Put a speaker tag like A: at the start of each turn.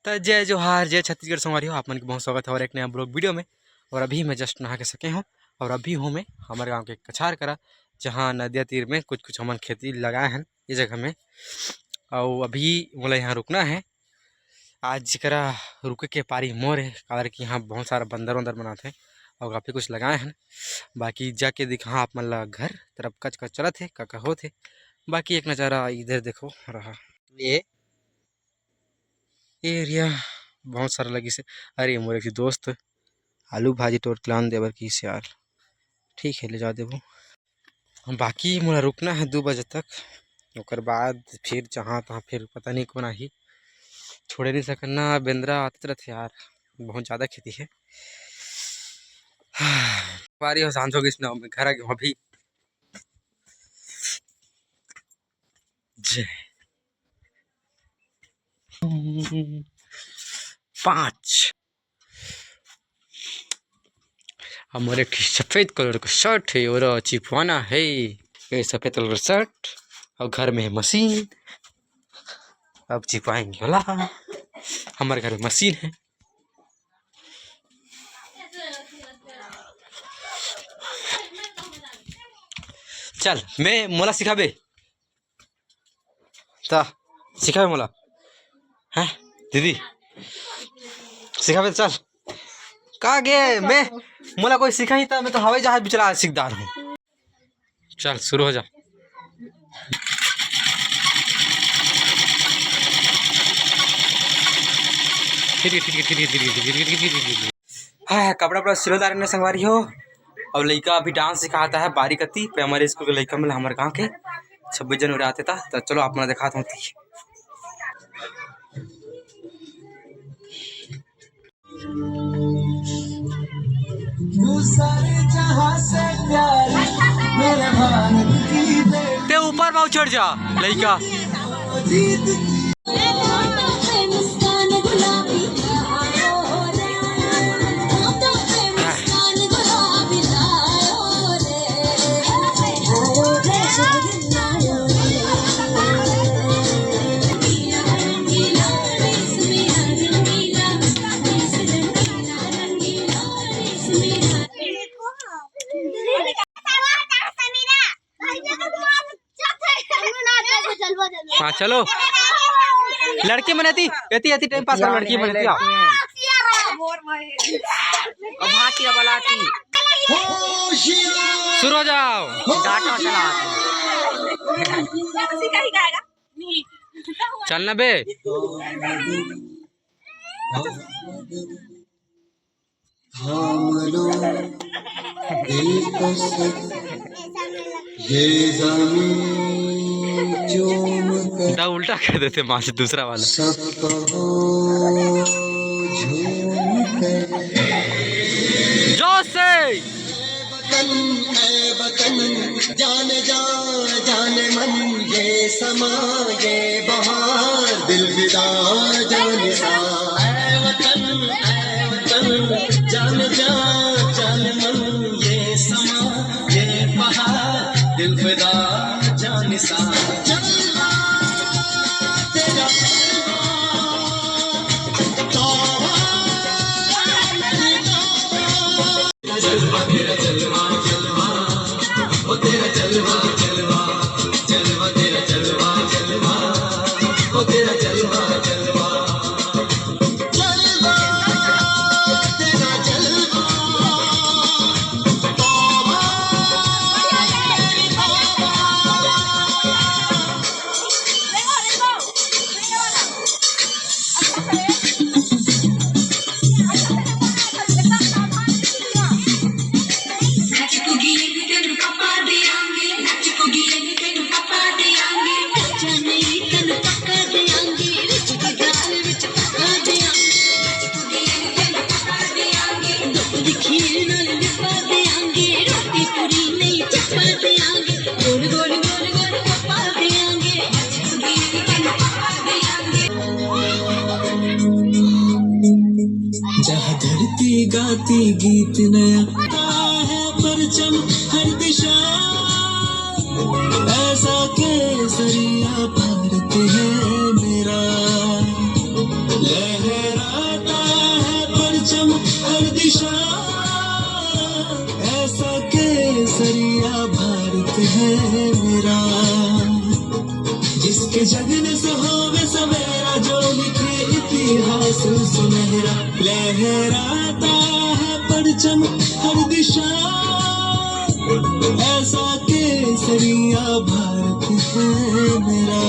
A: तो जय जोहार, जय छत्तीसगढ़ संगवारी हो। आप मन के बहुत स्वागत है और एक नया ब्लॉग वीडियो में। और अभी मैं जस्ट नहा के सके हूँ और अभी हूँ मैं हमारे गांव के कछार करा, जहाँ नदिया तीर में कुछ कुछ हमन खेती लगाए हैं इस जगह में। और अभी मोला यहाँ रुकना है आज करा, रुके के पारी मोर है कारण कि यहाँ बहुत सारा बंदर वंदर बनाते हैं और काफ़ी कुछ लगाए हैं। बाकी जाके दिखा आप मन ला घर तरफ कच कच चलत है का होते। बाकी एक नज़ारा इधर देखो रहा, ये एरिया बहुत सारा लगी से। अरे मोर एक दोस्त आलू भाजी तोड़ के लान देवर की यार, ठीक है ले जा देवो। बाकी मोला रुकना है 2 बजे तक, ओकर बाद फिर जहाँ तहाँ फिर पता नहीं कौन आही, छोड़े नहीं सकना। बेंद्रा आते रहते यार, बहुत ज़्यादा खेती है। बारी हो शांत हो गई ना, मैं घर आ गया अभी। जय 5 हमारे एक सफ़ेद कलर का शर्ट है और चिपवाना है। ये सफ़ेद कलर का शर्ट और घर में है मशीन, अब चिपवाएंगे होला। हमारे घर में मशीन है। चल मैं मोला सिखाबे ता सिखाबे मोला, हैं दीदी सिखाबे चल का गे। मैं मोला कोई सिखा ही था, मैं तो हवाई जहाज भी चला सीखदार हूँ। चल शुरू हो जा। हाँ कपड़ा वपड़ा सिलोदार ने संगवारी हो। और लड़का अभी डांस सिखाता है बारी कती पे हमारे स्कूल के लड़का मतलब हमारे गाँव के 26 जनवरी आते था। तो चलो आप मैं दिखाता हूँ। ते ऊपर बहुत चढ़ जा लड़का। हाँ चलो लड़की मनाती एती एती टाइम पास कर लड़की मनाती आ शुरू हो जाओ। डाटा चला चलना बे। दा उल्टा कर देते माँ से दूसरा वाला। जोश से जाने जा जाने मन ये समा ये बहार दिल विदा जाने सा। जाने जा जाने मन ये समा ये बहार दिल विदा जाने सा। गाती गीत नया है परचम हर दिशा, ऐसा केसरिया भारत है मेरा।
B: लहराता है परचम हर दिशा, ऐसा केसरिया भारत है मेरा, जिसके जगने से होवे सवेरा, जो लिखे इतिहास सुनहरा। लहराता है परचम हर दिशा, ऐसा केसरिया भारत है मेरा।